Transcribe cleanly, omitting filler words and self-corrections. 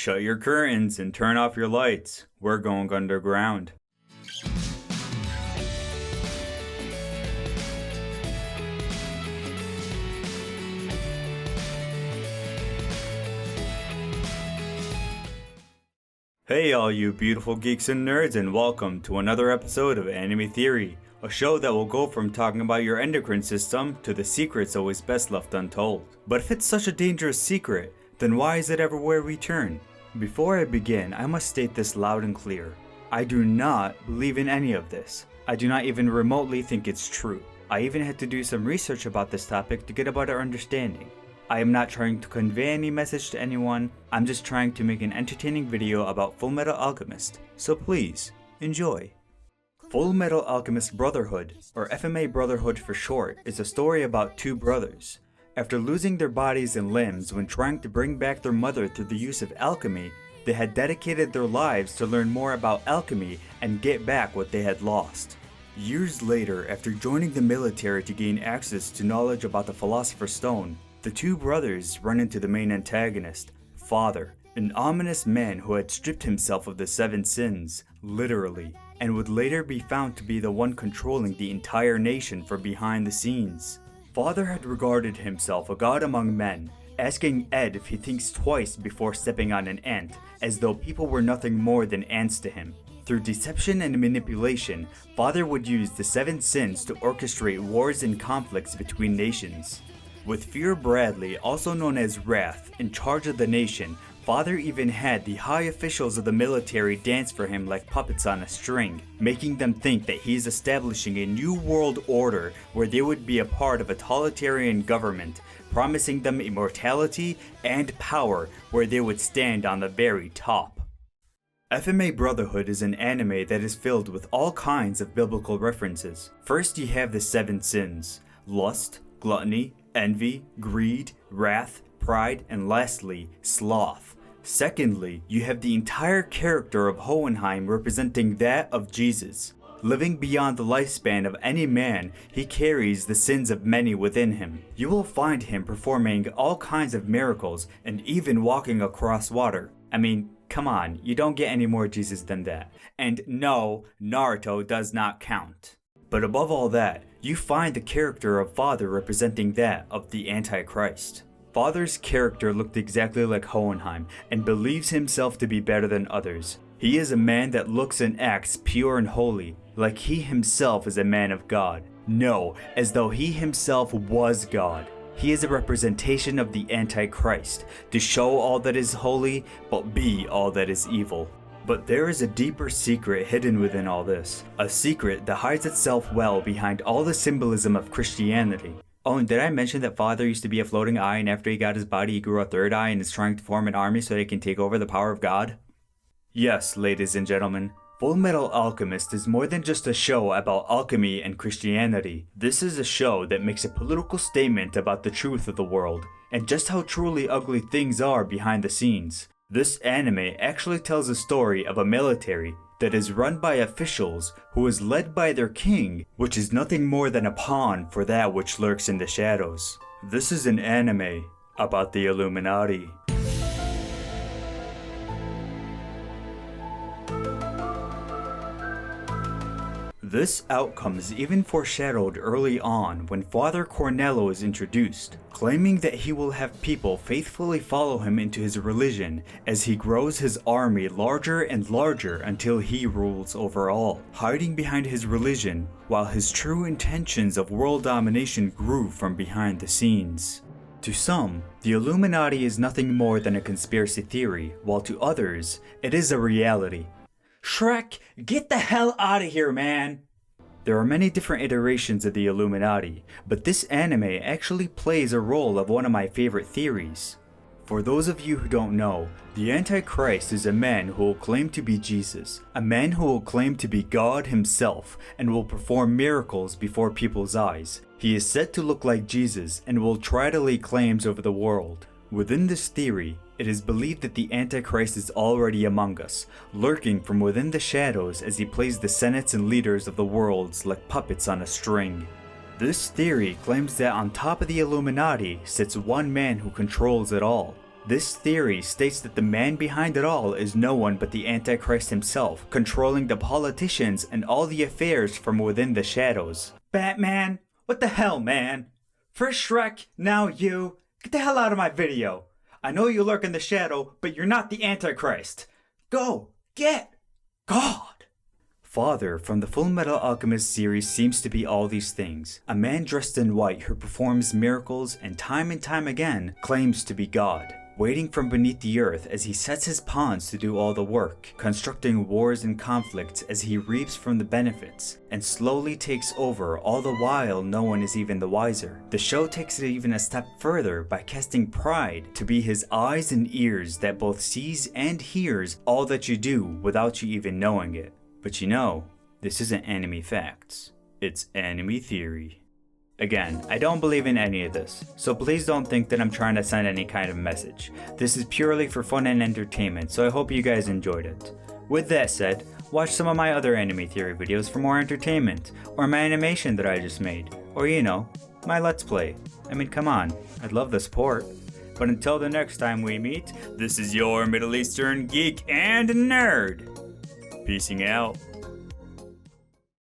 Shut your curtains and turn off your lights. We're going underground. Hey all you beautiful geeks and nerds, and welcome to another episode of Anime Theory, a show that will go from talking about your endocrine system to the secrets always best left untold. But if it's such a dangerous secret, then why is it everywhere we turn? Before I begin, I must state this loud and clear. I do not believe in any of this. I do not even remotely think it's true. I even had to do some research about this topic to get a better understanding. I am not trying to convey any message to anyone, I'm just trying to make an entertaining video about Fullmetal Alchemist, so please, enjoy. Fullmetal Alchemist Brotherhood, or FMA Brotherhood for short, is a story about two brothers. After losing their bodies and limbs when trying to bring back their mother through the use of alchemy, they had dedicated their lives to learn more about alchemy and get back what they had lost. Years later, after joining the military to gain access to knowledge about the Philosopher's Stone, the two brothers run into the main antagonist, Father, an ominous man who had stripped himself of the 7 sins, literally, and would later be found to be the one controlling the entire nation from behind the scenes. Father had regarded himself a god among men, asking Ed if he thinks twice before stepping on an ant, as though people were nothing more than ants to him. Through deception and manipulation, Father would use the 7 sins to orchestrate wars and conflicts between nations. With Fear Bradley, also known as Wrath, in charge of the nation, Father even had the high officials of the military dance for him like puppets on a string, making them think that he is establishing a new world order where they would be a part of a totalitarian government, promising them immortality and power where they would stand on the very top. FMA Brotherhood is an anime that is filled with all kinds of biblical references. First you have the 7 sins: lust, gluttony, envy, greed, wrath, pride, and lastly, sloth. Secondly, you have the entire character of Hohenheim representing that of Jesus. Living beyond the lifespan of any man, he carries the sins of many within him. You will find him performing all kinds of miracles and even walking across water. I mean, come on, you don't get any more Jesus than that. And no, Naruto does not count. But above all that, you find the character of Father representing that of the Antichrist. Father's character looked exactly like Hohenheim and believes himself to be better than others. He is a man that looks and acts pure and holy, like he himself is a man of God. No, as though he himself was God. He is a representation of the Antichrist, to show all that is holy, but be all that is evil. But there is a deeper secret hidden within all this, a secret that hides itself well behind all the symbolism of Christianity. Oh, and did I mention that Father used to be a floating eye, and after he got his body he grew a third eye and is trying to form an army so they can take over the power of God? Yes, ladies and gentlemen, Fullmetal Alchemist is more than just a show about alchemy and Christianity. This is a show that makes a political statement about the truth of the world, and just how truly ugly things are behind the scenes. This anime actually tells a story of a military that is run by officials who is led by their king, which is nothing more than a pawn for that which lurks in the shadows. This is an anime about the Illuminati. This outcome is even foreshadowed early on when Father Cornello is introduced, claiming that he will have people faithfully follow him into his religion as he grows his army larger and larger until he rules over all, hiding behind his religion while his true intentions of world domination grew from behind the scenes. To some, the Illuminati is nothing more than a conspiracy theory, while to others, it is a reality. Shrek, get the hell out of here, man! There are many different iterations of the Illuminati, but this anime actually plays a role of one of my favorite theories. For those of you who don't know, the Antichrist is a man who will claim to be Jesus, a man who will claim to be God himself and will perform miracles before people's eyes. He is said to look like Jesus and will try to lay claims over the world. Within this theory, it is believed that the Antichrist is already among us, lurking from within the shadows as he plays the senates and leaders of the worlds like puppets on a string. This theory claims that on top of the Illuminati sits one man who controls it all. This theory states that the man behind it all is no one but the Antichrist himself, controlling the politicians and all the affairs from within the shadows. Batman? What the hell, man? First Shrek, now you. Get the hell out of my video. I know you lurk in the shadow, but you're not the Antichrist. Go, get God. Father from the Full Metal Alchemist series seems to be all these things. A man dressed in white who performs miracles and time again claims to be God. Waiting from beneath the earth as he sets his pawns to do all the work, constructing wars and conflicts as he reaps from the benefits, and slowly takes over, all the while no one is even the wiser. The show takes it even a step further by casting Pride to be his eyes and ears that both sees and hears all that you do without you even knowing it. But you know, this isn't anime facts, it's anime theory. Again, I don't believe in any of this, so please don't think that I'm trying to send any kind of message. This is purely for fun and entertainment, so I hope you guys enjoyed it. With that said, watch some of my other anime theory videos for more entertainment, or my animation that I just made, or you know, my Let's Play. I mean, come on, I'd love the support. But until the next time we meet, this is your Middle Eastern geek and nerd. Peacing out.